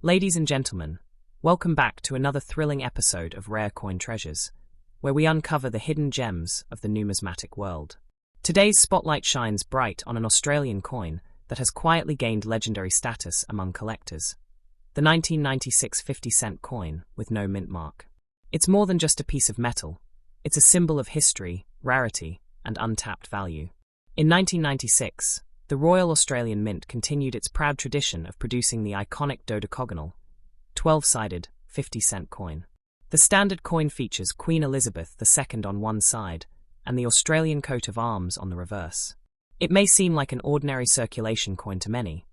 Ladies and gentlemen, welcome back to another thrilling episode of Rare Coin Treasures, where we uncover the hidden gems of the numismatic world. Today's spotlight shines bright on an Australian coin that has quietly gained legendary status among collectors. The 1996 50-cent coin with no mint mark. It's more than just a piece of metal. It's a symbol of history, rarity, and untapped value. In 1996, the Royal Australian Mint continued its proud tradition of producing the iconic dodecagonal, 12-sided, 50-cent coin. The standard coin features Queen Elizabeth II on one side and the Australian coat of arms on the reverse. It may seem like an ordinary circulation coin to many,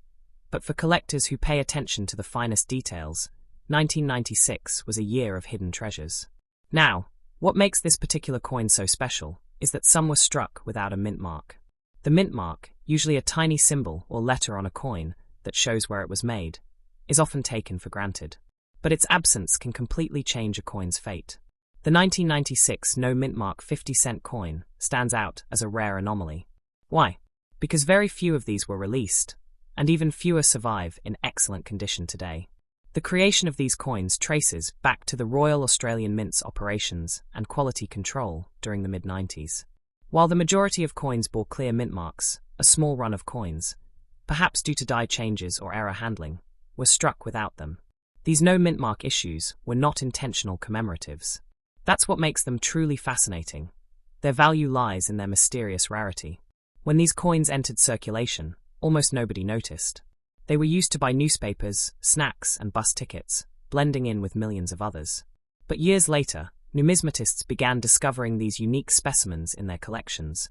but for collectors who pay attention to the finest details, 1996 was a year of hidden treasures. Now, what makes this particular coin so special is that some were struck without a mint mark. The mint mark, usually a tiny symbol or letter on a coin that shows where it was made, is often taken for granted. But its absence can completely change a coin's fate. The 1996 no mint mark 50-cent coin stands out as a rare anomaly. Why? Because very few of these were released, and even fewer survive in excellent condition today. The creation of these coins traces back to the Royal Australian Mint's operations and quality control during the mid-90s. While the majority of coins bore clear mint marks, a small run of coins, perhaps due to die changes or error handling, were struck without them. These no mint mark issues were not intentional commemoratives. That's what makes them truly fascinating. Their value lies in their mysterious rarity. When these coins entered circulation, almost nobody noticed. They were used to buy newspapers, snacks, and bus tickets, blending in with millions of others. But years later, numismatists began discovering these unique specimens in their collections,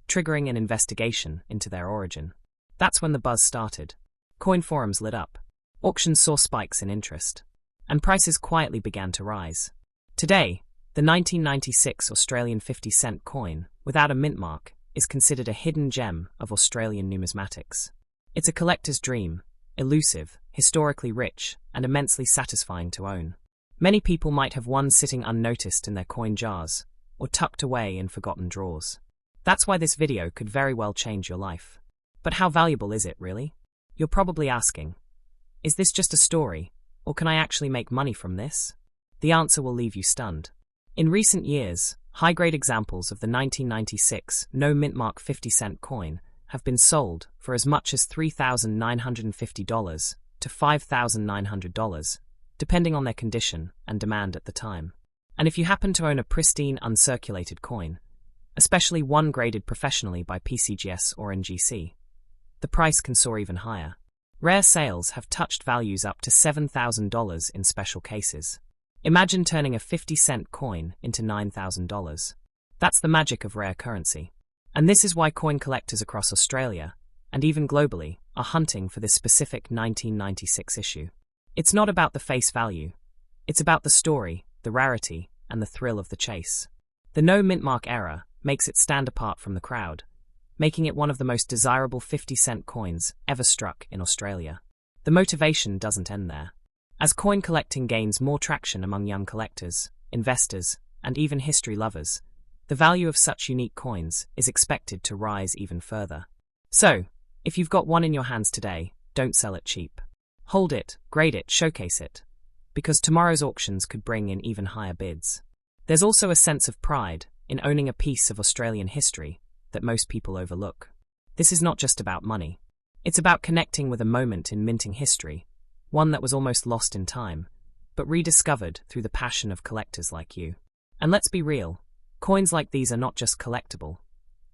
triggering an investigation into their origin. That's when the buzz started. Coin forums lit up. Auctions saw spikes in interest. And prices quietly began to rise. Today, the 1996 Australian 50-cent coin, without a mint mark, is considered a hidden gem of Australian numismatics. It's a collector's dream, elusive, historically rich, and immensely satisfying to own. Many people might have one sitting unnoticed in their coin jars, or tucked away in forgotten drawers. That's why this video could very well change your life. But how valuable is it, really? You're probably asking, is this just a story, or can I actually make money from this? The answer will leave you stunned. In recent years, high-grade examples of the 1996 no mint mark 50-cent coin have been sold for as much as $3,950 to $5,900, depending on their condition and demand at the time. And if you happen to own a pristine, uncirculated coin, especially one graded professionally by PCGS or NGC, the price can soar even higher. Rare sales have touched values up to $7,000 in special cases. Imagine turning a 50-cent coin into $9,000. That's the magic of rare currency. And this is why coin collectors across Australia, and even globally, are hunting for this specific 1996 issue. It's not about the face value. It's about the story, the rarity, and the thrill of the chase. The no mint mark era makes it stand apart from the crowd, making it one of the most desirable 50-cent coins ever struck in Australia. The motivation doesn't end there. As coin collecting gains more traction among young collectors, investors, and even history lovers, the value of such unique coins is expected to rise even further. So, if you've got one in your hands today, don't sell it cheap. Hold it, grade it, showcase it, because tomorrow's auctions could bring in even higher bids. There's also a sense of pride in owning a piece of Australian history that most people overlook. This is not just about money. It's about connecting with a moment in minting history, one that was almost lost in time, but rediscovered through the passion of collectors like you. And let's be real, coins like these are not just collectible.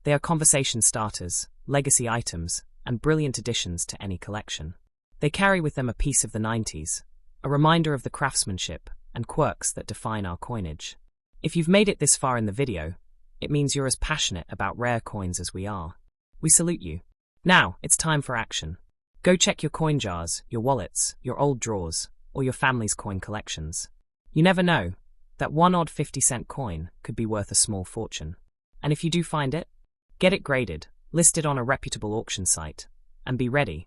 They are conversation starters, legacy items, and brilliant additions to any collection. They carry with them a piece of the 90s, a reminder of the craftsmanship and quirks that define our coinage. If you've made it this far in the video, it means you're as passionate about rare coins as we are. We salute you. Now, it's time for action. Go check your coin jars, your wallets, your old drawers, or your family's coin collections. You never know, that one odd 50-cent coin could be worth a small fortune. And if you do find it, get it graded, list it on a reputable auction site, and be ready,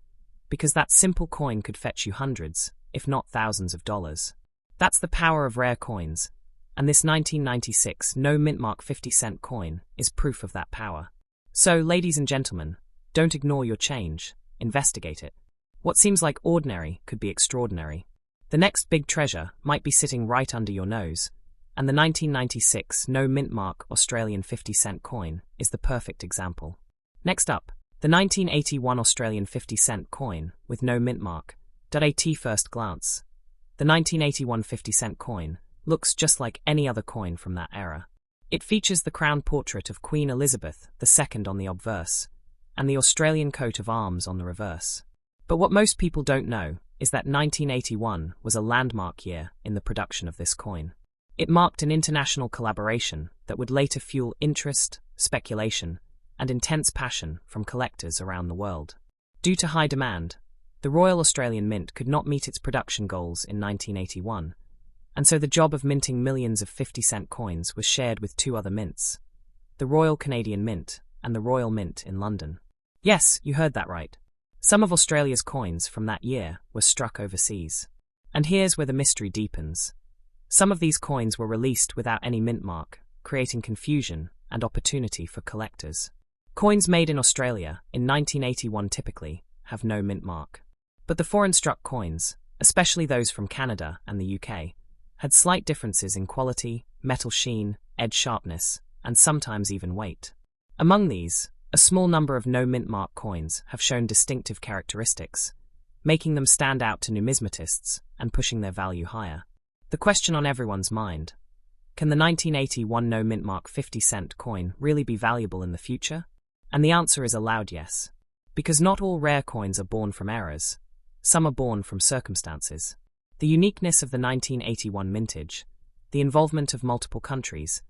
because that simple coin could fetch you hundreds, if not thousands of dollars. That's the power of rare coins, and this 1996 no mint mark 50-cent coin is proof of that power. So, ladies and gentlemen, don't ignore your change, investigate it. What seems like ordinary could be extraordinary. The next big treasure might be sitting right under your nose, and the 1996 no mint mark Australian 50-cent coin is the perfect example. Next up, the 1981 Australian 50-cent coin with no mint mark. At first glance, the 1981 50-cent coin looks just like any other coin from that era. It features the crown portrait of Queen Elizabeth II on the obverse, and the Australian coat of arms on the reverse. But what most people don't know is that 1981 was a landmark year in the production of this coin. It marked an international collaboration that would later fuel interest, speculation, and intense passion from collectors around the world. Due to high demand, the Royal Australian Mint could not meet its production goals in 1981, and so the job of minting millions of 50-cent coins was shared with two other mints, the Royal Canadian Mint and the Royal Mint in London. Yes, you heard that right. Some of Australia's coins from that year were struck overseas. And here's where the mystery deepens. Some of these coins were released without any mint mark, creating confusion and opportunity for collectors. Coins made in Australia in 1981 typically have no mint mark. But the foreign-struck coins, especially those from Canada and the UK, had slight differences in quality, metal sheen, edge sharpness, and sometimes even weight. Among these, a small number of no mint mark coins have shown distinctive characteristics, making them stand out to numismatists and pushing their value higher. The question on everyone's mind: can the 1981 no mint mark 50-cent coin really be valuable in the future? And the answer is a loud yes. Because not all rare coins are born from errors. Some are born from circumstances. The uniqueness of the 1981 mintage, the involvement of multiple countries,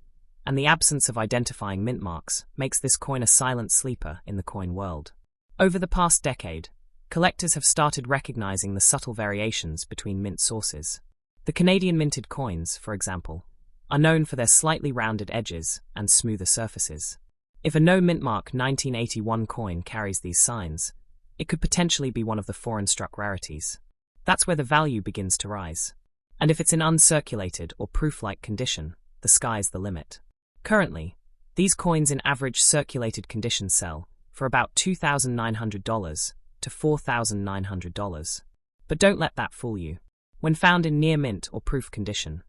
and the absence of identifying mint marks makes this coin a silent sleeper in the coin world. Over the past decade, collectors have started recognizing the subtle variations between mint sources. The Canadian minted coins, for example, are known for their slightly rounded edges and smoother surfaces. If a no mint mark 1981 coin carries these signs, it could potentially be one of the foreign-struck rarities. That's where the value begins to rise. And if it's in uncirculated or proof-like condition, the sky's the limit. Currently, these coins in average circulated condition sell for about $2,900 to $4,900. But don't let that fool you. When found in near mint or proof condition,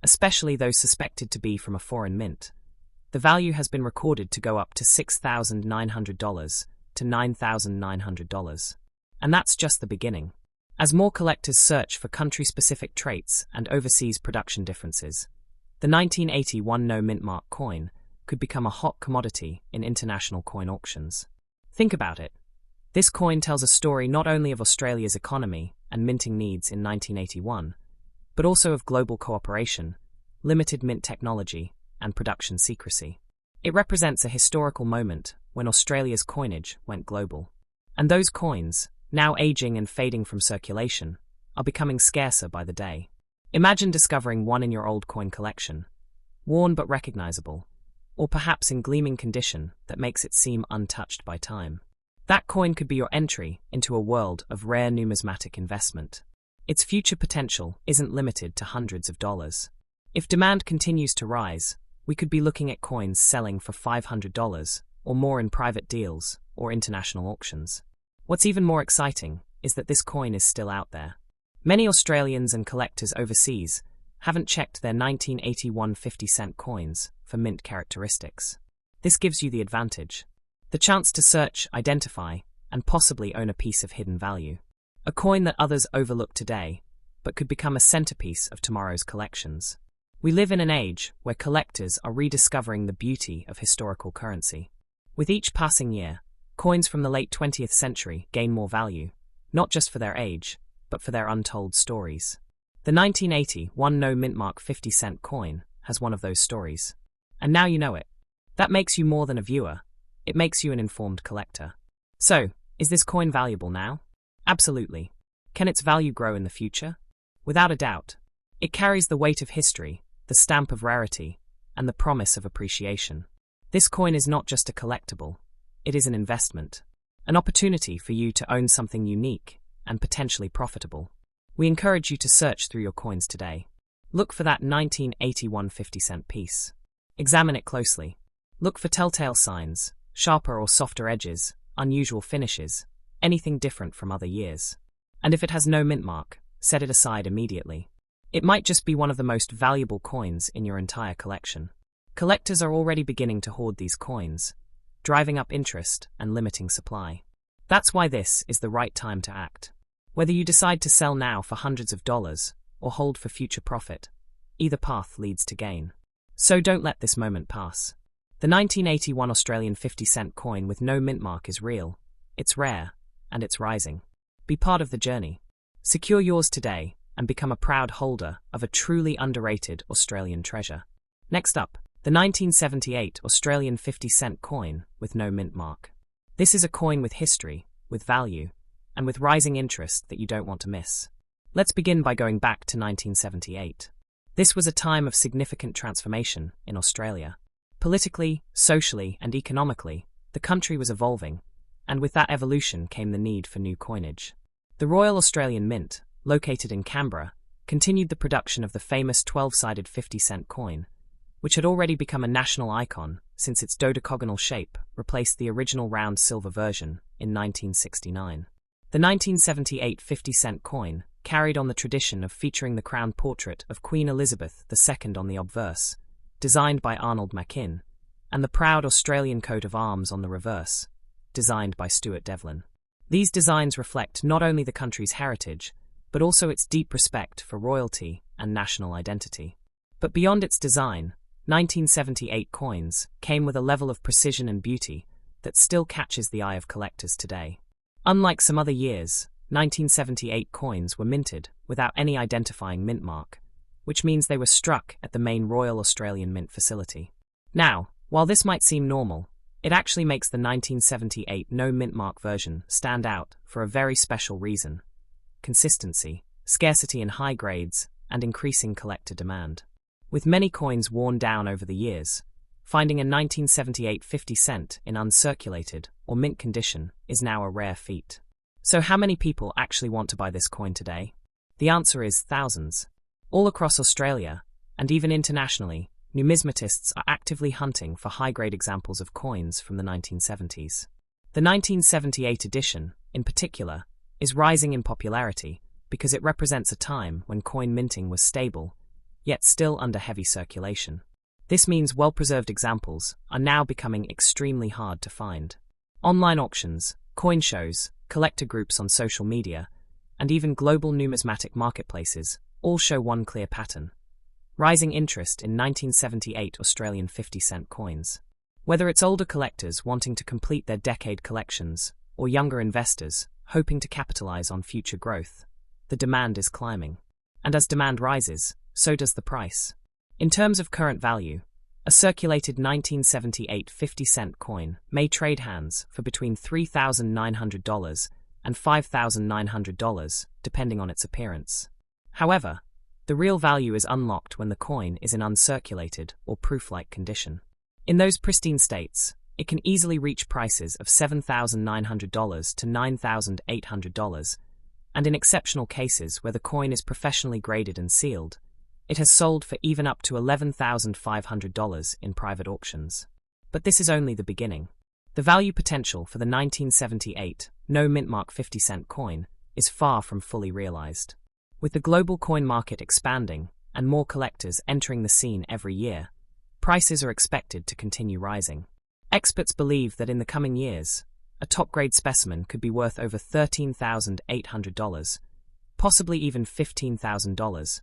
especially those suspected to be from a foreign mint, the value has been recorded to go up to $6,900 to $9,900. And that's just the beginning. As more collectors search for country-specific traits and overseas production differences, the 1981 no mint mark coin could become a hot commodity in international coin auctions. Think about it. This coin tells a story not only of Australia's economy and minting needs in 1981, but also of global cooperation, limited mint technology, and production secrecy. It represents a historical moment when Australia's coinage went global. And those coins, now aging and fading from circulation, are becoming scarcer by the day. Imagine discovering one in your old coin collection, worn but recognizable, or perhaps in gleaming condition that makes it seem untouched by time. That coin could be your entry into a world of rare numismatic investment. Its future potential isn't limited to hundreds of dollars. If demand continues to rise, we could be looking at coins selling for $500 or more in private deals or international auctions. What's even more exciting is that this coin is still out there. Many Australians and collectors overseas haven't checked their 1981 50-cent coins for mint characteristics. This gives you the advantage. The chance to search, identify, and possibly own a piece of hidden value. A coin that others overlook today, but could become a centerpiece of tomorrow's collections. We live in an age where collectors are rediscovering the beauty of historical currency. With each passing year, coins from the late 20th century gain more value, not just for their age, but for their untold stories. The 1981 no mint mark 50-cent coin has one of those stories. And now you know it. That makes you more than a viewer. It makes you an informed collector. So, is this coin valuable now? Absolutely. Can its value grow in the future? Without a doubt. It carries the weight of history, the stamp of rarity, and the promise of appreciation. This coin is not just a collectible, it is an investment, an opportunity for you to own something unique and potentially profitable. We encourage you to search through your coins today. Look for that 1981 50-cent piece. Examine it closely. Look for telltale signs, sharper or softer edges, unusual finishes, anything different from other years. And if it has no mint mark, set it aside immediately. It might just be one of the most valuable coins in your entire collection. Collectors are already beginning to hoard these coins, driving up interest and limiting supply. That's why this is the right time to act. Whether you decide to sell now for hundreds of dollars or hold for future profit, either path leads to gain. So don't let this moment pass. The 1981 Australian 50-cent coin with no mint mark is real, it's rare, and it's rising. Be part of the journey. Secure yours today and become a proud holder of a truly underrated Australian treasure. Next up, the 1978 Australian 50-cent coin with no mint mark. This is a coin with history, with value, and with rising interest that you don't want to miss. Let's begin by going back to 1978. This was a time of significant transformation in Australia. Politically, socially, and economically, the country was evolving, and with that evolution came the need for new coinage. The Royal Australian Mint, located in Canberra, continued the production of the famous 12-sided 50-cent coin, which had already become a national icon since its dodecagonal shape replaced the original round silver version in 1969. The 1978 50-cent coin carried on the tradition of featuring the crown portrait of Queen Elizabeth II on the obverse, designed by Arnold Machin, and the proud Australian coat of arms on the reverse, designed by Stuart Devlin. These designs reflect not only the country's heritage, but also its deep respect for royalty and national identity. But beyond its design, 1978 coins came with a level of precision and beauty that still catches the eye of collectors today. Unlike some other years, 1978 coins were minted without any identifying mint mark, which means they were struck at the main Royal Australian Mint facility. Now, while this might seem normal, it actually makes the 1978 no mint mark version stand out for a very special reason: consistency, scarcity in high grades, and increasing collector demand. With many coins worn down over the years, finding a 1978 50-cent in uncirculated or mint condition is now a rare feat. So how many people actually want to buy this coin today? The answer is thousands. All across Australia, and even internationally, numismatists are actively hunting for high-grade examples of coins from the 1970s. The 1978 edition, in particular, is rising in popularity because it represents a time when coin minting was stable, yet still under heavy circulation. This means well-preserved examples are now becoming extremely hard to find. Online auctions, coin shows, collector groups on social media, and even global numismatic marketplaces all show one clear pattern: rising interest in 1978 Australian 50-cent coins. Whether it's older collectors wanting to complete their decade collections, or younger investors hoping to capitalize on future growth, the demand is climbing. And as demand rises, so does the price. In terms of current value, a circulated 1978 50-cent coin may trade hands for between $3,900 and $5,900, depending on its appearance. However, the real value is unlocked when the coin is in uncirculated or proof-like condition. In those pristine states, it can easily reach prices of $7,900 to $9,800, and in exceptional cases where the coin is professionally graded and sealed, it has sold for even up to $11,500 in private auctions. But this is only the beginning. The value potential for the 1978 no mint mark 50-cent coin is far from fully realized. With the global coin market expanding and more collectors entering the scene every year, prices are expected to continue rising. Experts believe that in the coming years, a top-grade specimen could be worth over $13,800, possibly even $15,000,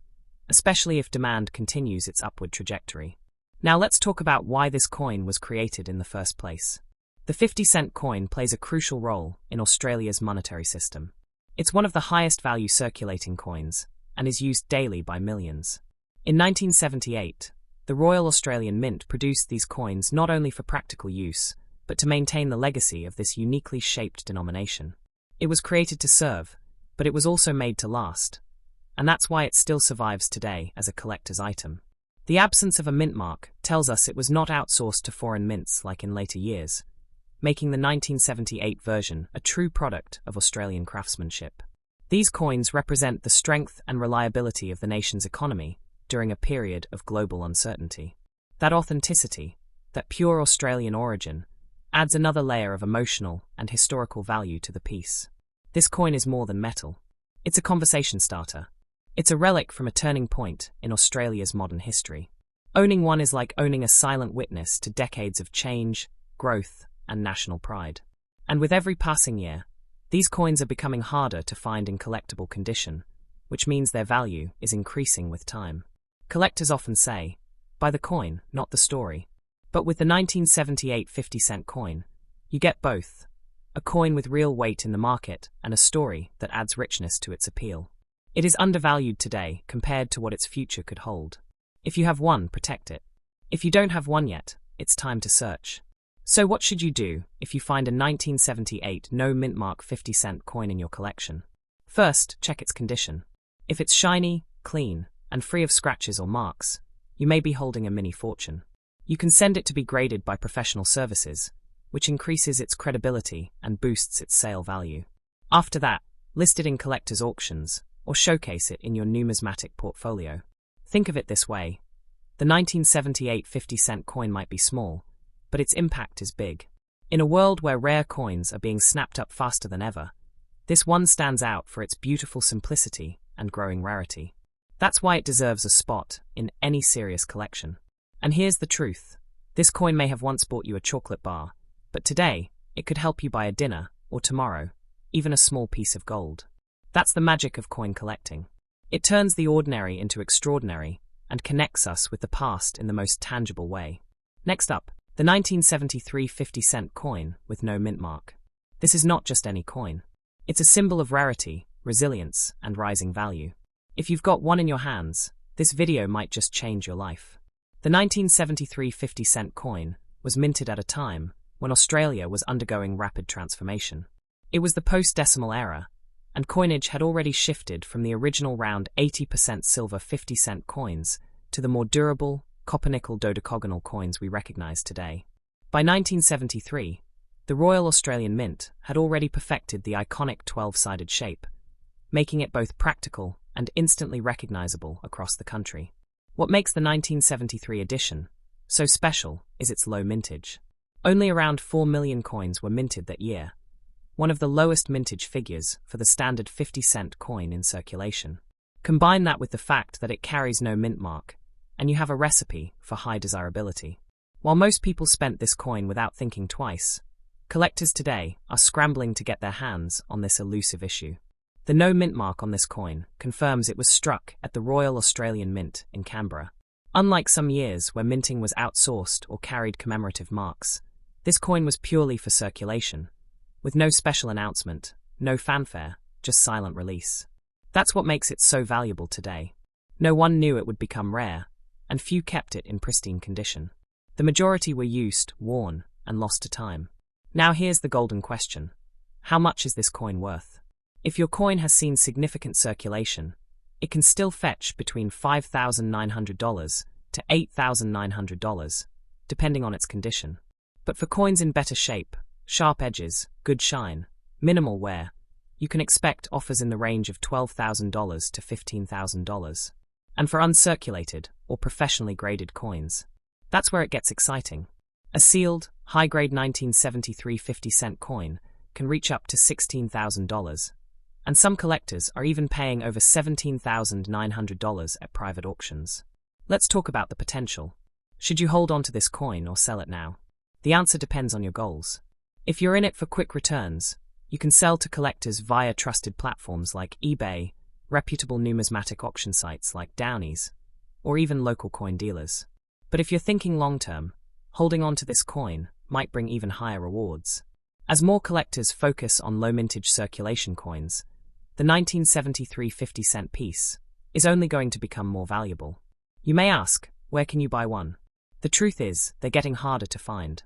especially if demand continues its upward trajectory. Now let's talk about why this coin was created in the first place. The 50-cent coin plays a crucial role in Australia's monetary system. It's one of the highest value circulating coins and is used daily by millions. In 1978, the Royal Australian Mint produced these coins not only for practical use, but to maintain the legacy of this uniquely shaped denomination. It was created to serve, but it was also made to last, and that's why it still survives today as a collector's item. The absence of a mint mark tells us it was not outsourced to foreign mints like in later years, making the 1978 version a true product of Australian craftsmanship. These coins represent the strength and reliability of the nation's economy during a period of global uncertainty. That authenticity, that pure Australian origin, adds another layer of emotional and historical value to the piece. This coin is more than metal. It's a conversation starter. It's a relic from a turning point in Australia's modern history. Owning one is like owning a silent witness to decades of change, growth, and national pride. And with every passing year, these coins are becoming harder to find in collectible condition, which means their value is increasing with time. Collectors often say, buy the coin, not the story. But with the 1978 50-cent coin, you get both. A coin with real weight in the market and a story that adds richness to its appeal. It is undervalued today compared to what its future could hold. If you have one, protect it. If you don't have one yet, it's time to search. So what should you do if you find a 1978 no mint mark 50-cent coin in your collection? First, check its condition. If it's shiny, clean, and free of scratches or marks, you may be holding a mini fortune. You can send it to be graded by professional services, which increases its credibility and boosts its sale value. After that, list it in collectors' auctions or showcase it in your numismatic portfolio. Think of it this way. The 1978 50-cent coin might be small, but its impact is big. In a world where rare coins are being snapped up faster than ever, this one stands out for its beautiful simplicity and growing rarity. That's why it deserves a spot in any serious collection. And here's the truth. This coin may have once bought you a chocolate bar, but today, it could help you buy a dinner, or tomorrow, even a small piece of gold. That's the magic of coin collecting. It turns the ordinary into extraordinary and connects us with the past in the most tangible way. Next up, the 1973 50-cent coin with no mint mark. This is not just any coin. It's a symbol of rarity, resilience, and rising value. If you've got one in your hands, this video might just change your life. The 1973 50-cent coin was minted at a time when Australia was undergoing rapid transformation. It was the post-decimal era, and coinage had already shifted from the original round 80% silver 50-cent coins to the more durable, copper-nickel dodecagonal coins we recognise today. By 1973, the Royal Australian Mint had already perfected the iconic 12-sided shape, making it both practical and instantly recognisable across the country. What makes the 1973 edition so special is its low mintage. Only around 4 million coins were minted that year, one of the lowest mintage figures for the standard 50-cent coin in circulation. Combine that with the fact that it carries no mint mark, and you have a recipe for high desirability. While most people spent this coin without thinking twice, collectors today are scrambling to get their hands on this elusive issue. The no mint mark on this coin confirms it was struck at the Royal Australian Mint in Canberra. Unlike some years where minting was outsourced or carried commemorative marks, this coin was purely for circulation, with no special announcement, no fanfare, just silent release. That's what makes it so valuable today. No one knew it would become rare, and few kept it in pristine condition. The majority were used, worn, and lost to time. Now here's the golden question. How much is this coin worth? If your coin has seen significant circulation, it can still fetch between $5,900 to $8,900, depending on its condition. But for coins in better shape, sharp edges, good shine, minimal wear, you can expect offers in the range of $12,000 to $15,000. And for uncirculated or professionally graded coins, that's where it gets exciting. A sealed, high-grade 1973 50-cent coin can reach up to $16,000, and some collectors are even paying over $17,900 at private auctions. Let's talk about the potential. Should you hold on to this coin or sell it now? The answer depends on your goals. If you're in it for quick returns, you can sell to collectors via trusted platforms like eBay, reputable numismatic auction sites like Downey's, or even local coin dealers. But if you're thinking long-term, holding on to this coin might bring even higher rewards. As more collectors focus on low-mintage circulation coins, the 1973 50-cent piece is only going to become more valuable. You may ask, where can you buy one? The truth is, they're getting harder to find.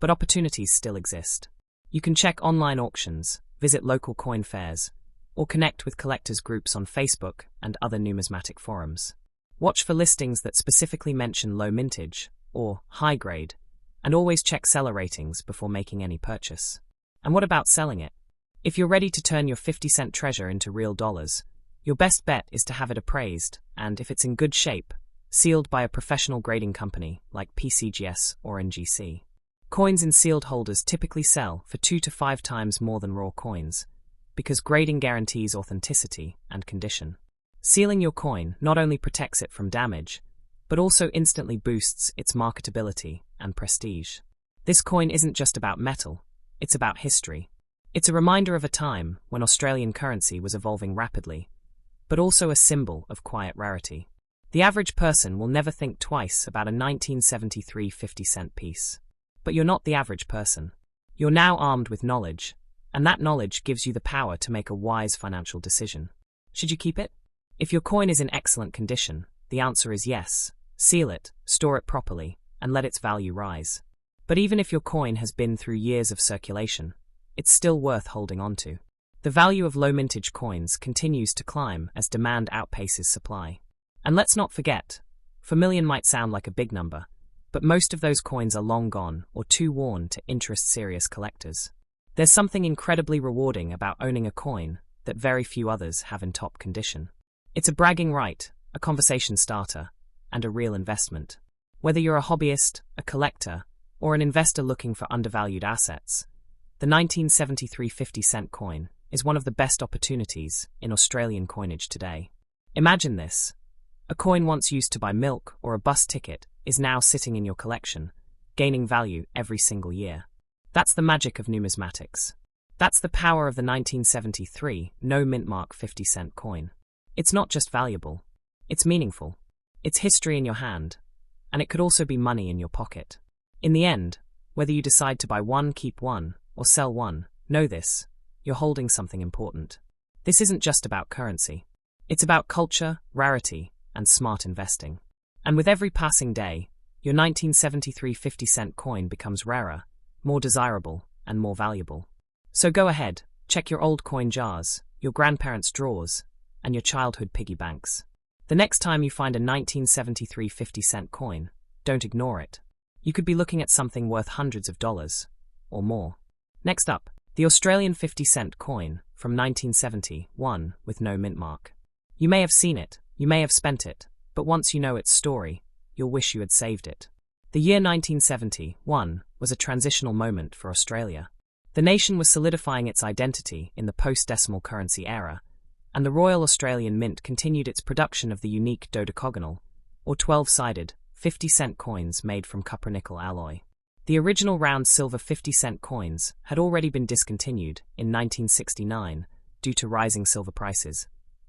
But opportunities still exist. You can check online auctions, visit local coin fairs, or connect with collectors groups on Facebook and other numismatic forums. Watch for listings that specifically mention low mintage or high grade, and always check seller ratings before making any purchase. And what about selling it? If you're ready to turn your 50-cent treasure into real dollars, your best bet is to have it appraised and, if it's in good shape, sealed by a professional grading company like PCGS or NGC. Coins in sealed holders typically sell for 2 to 5 times more than raw coins, because grading guarantees authenticity and condition. Sealing your coin not only protects it from damage, but also instantly boosts its marketability and prestige. This coin isn't just about metal, it's about history. It's a reminder of a time when Australian currency was evolving rapidly, but also a symbol of quiet rarity. The average person will never think twice about a 1973 50-cent piece. But you're not the average person. You're now armed with knowledge, and that knowledge gives you the power to make a wise financial decision. Should you keep it? If your coin is in excellent condition, the answer is yes. Seal it, store it properly, and let its value rise. But even if your coin has been through years of circulation, it's still worth holding on to. The value of low-mintage coins continues to climb as demand outpaces supply. And let's not forget, $4 million might sound like a big number, but most of those coins are long gone or too worn to interest serious collectors. There's something incredibly rewarding about owning a coin that very few others have in top condition. It's a bragging right, a conversation starter, and a real investment. Whether you're a hobbyist, a collector, or an investor looking for undervalued assets, the 1973 50-cent coin is one of the best opportunities in Australian coinage today. Imagine this. A coin once used to buy milk or a bus ticket is now sitting in your collection, gaining value every single year. That's the magic of numismatics. That's the power of the 1973 no mint mark 50-cent coin. It's not just valuable, it's meaningful. It's history in your hand, and it could also be money in your pocket. In the end, whether you decide to buy one, keep one, or sell one, know this, you're holding something important. This isn't just about currency. It's about culture, rarity, and smart investing. And with every passing day, your 1973 50-cent coin becomes rarer, more desirable, and more valuable. So go ahead, check your old coin jars, your grandparents' drawers, and your childhood piggy banks. The next time you find a 1973 50-cent coin, don't ignore it. You could be looking at something worth hundreds of dollars, or more. Next up, the Australian 50-cent coin from 1971 with no mint mark. You may have seen it, you may have spent it, but once you know its story, you'll wish you had saved it. The year 1971 was a transitional moment for Australia. The nation was solidifying its identity in the post-decimal currency era, and the Royal Australian Mint continued its production of the unique dodecagonal, or 12-sided, 50-cent coins made from copper-nickel alloy. The original round silver 50-cent coins had already been discontinued in 1969 due to rising silver prices,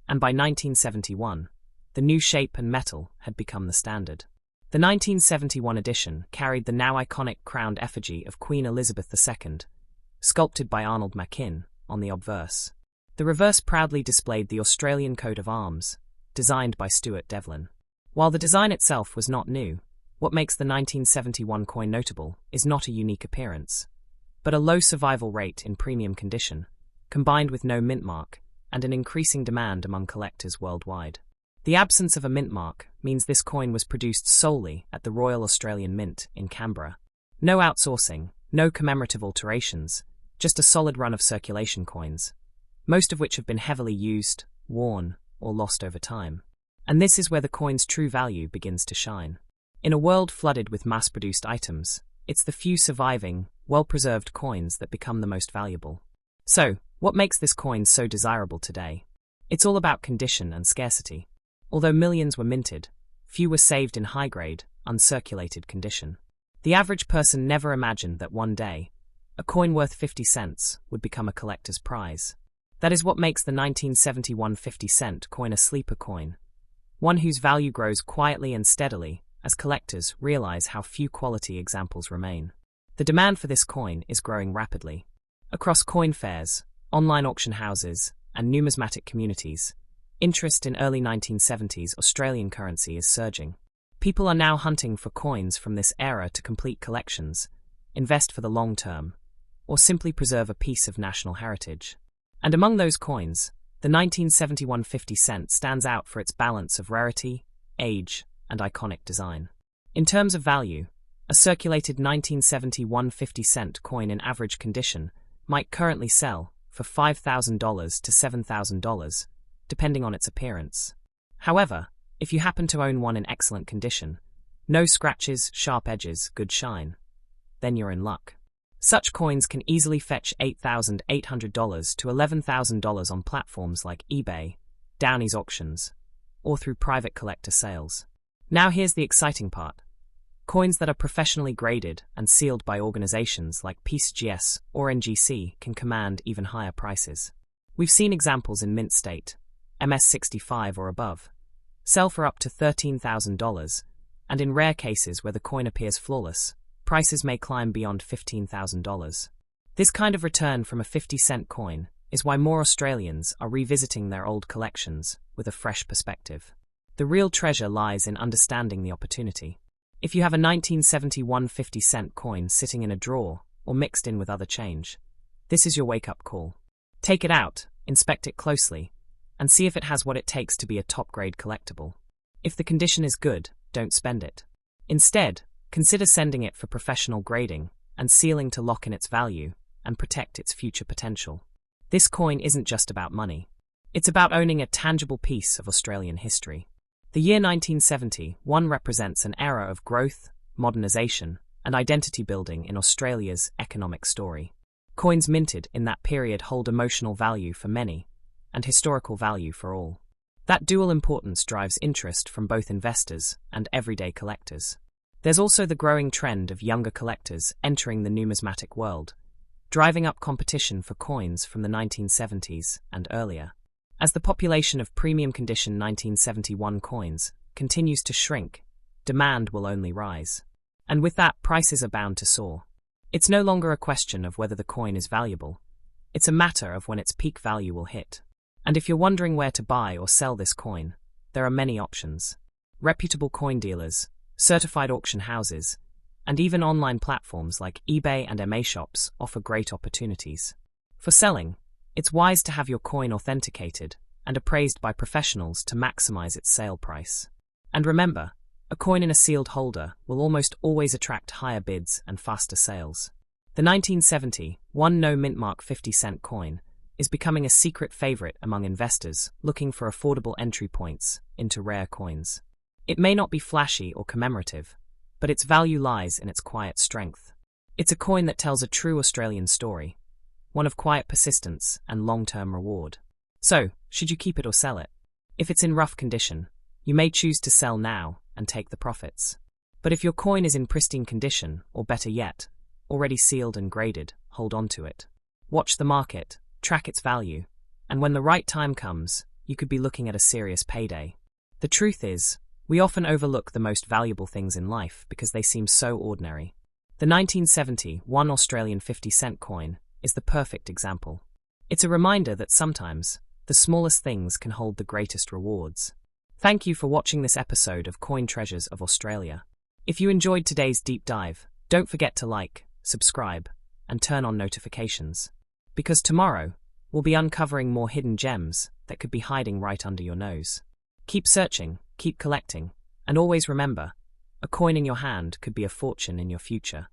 and by 1971, the new shape and metal had become the standard. The 1971 edition carried the now iconic crowned effigy of Queen Elizabeth II, sculpted by Arnold Machin, on the obverse. The reverse proudly displayed the Australian coat of arms, designed by Stuart Devlin. While the design itself was not new, what makes the 1971 coin notable is not a unique appearance, but a low survival rate in premium condition, combined with no mint mark, and an increasing demand among collectors worldwide. The absence of a mint mark means this coin was produced solely at the Royal Australian Mint in Canberra. No outsourcing, no commemorative alterations, just a solid run of circulation coins, most of which have been heavily used, worn, or lost over time. And this is where the coin's true value begins to shine. In a world flooded with mass-produced items, it's the few surviving, well-preserved coins that become the most valuable. So, what makes this coin so desirable today? It's all about condition and scarcity. Although millions were minted, few were saved in high-grade, uncirculated condition. The average person never imagined that one day, a coin worth 50 cents would become a collector's prize. That is what makes the 1971 50-cent coin a sleeper coin, one whose value grows quietly and steadily as collectors realize how few quality examples remain. The demand for this coin is growing rapidly. Across coin fairs, online auction houses, and numismatic communities, interest in early 1970s Australian currency is surging. People are now hunting for coins from this era to complete collections, invest for the long term, or simply preserve a piece of national heritage. And among those coins, the 1971 50 cent stands out for its balance of rarity, age, and iconic design. In terms of value, a circulated 1971 50 cent coin in average condition might currently sell for $5,000 to $7,000, depending on its appearance. However, if you happen to own one in excellent condition, no scratches, sharp edges, good shine, then you're in luck. Such coins can easily fetch $8,800 to $11,000 on platforms like eBay, Downey's auctions, or through private collector sales. Now here's the exciting part. Coins that are professionally graded and sealed by organizations like PCGS or NGC can command even higher prices. We've seen examples in mint state, MS65 or above, sell for up to $13,000, and in rare cases where the coin appears flawless, prices may climb beyond $15,000. This kind of return from a 50-cent coin is why more Australians are revisiting their old collections with a fresh perspective. The real treasure lies in understanding the opportunity. If you have a 1971 50-cent coin sitting in a drawer or mixed in with other change, this is your wake-up call. Take it out, inspect it closely, and see if it has what it takes to be a top-grade collectible. If the condition is good, don't spend it. Instead, consider sending it for professional grading and sealing to lock in its value and protect its future potential. This coin isn't just about money. It's about owning a tangible piece of Australian history. The year 1971 represents an era of growth, modernisation, and identity building in Australia's economic story. Coins minted in that period hold emotional value for many and historical value for all. That dual importance drives interest from both investors and everyday collectors. There's also the growing trend of younger collectors entering the numismatic world, driving up competition for coins from the 1970s and earlier. As the population of premium condition 1971 coins continues to shrink, demand will only rise. And with that, prices are bound to soar. It's no longer a question of whether the coin is valuable. It's a matter of when its peak value will hit. And if you're wondering where to buy or sell this coin, there are many options. Reputable coin dealers, certified auction houses, and even online platforms like eBay and MA shops offer great opportunities. For selling, it's wise to have your coin authenticated and appraised by professionals to maximize its sale price. And remember, a coin in a sealed holder will almost always attract higher bids and faster sales. The 1971 no-mint mark 50-cent coin is becoming a secret favorite among investors looking for affordable entry points into rare coins. It may not be flashy or commemorative, but its value lies in its quiet strength. It's a coin that tells a true Australian story, one of quiet persistence and long-term reward. So, should you keep it or sell it? If it's in rough condition, you may choose to sell now and take the profits. But if your coin is in pristine condition, or better yet, already sealed and graded, hold on to it. Watch the market, track its value, and when the right time comes, you could be looking at a serious payday. The truth is, we often overlook the most valuable things in life because they seem so ordinary. The 1971 Australian 50-cent coin is the perfect example. It's a reminder that sometimes, the smallest things can hold the greatest rewards. Thank you for watching this episode of Coin Treasures of Australia. If you enjoyed today's deep dive, don't forget to like, subscribe, and turn on notifications. Because tomorrow, we'll be uncovering more hidden gems that could be hiding right under your nose. Keep searching, keep collecting, and always remember, a coin in your hand could be a fortune in your future.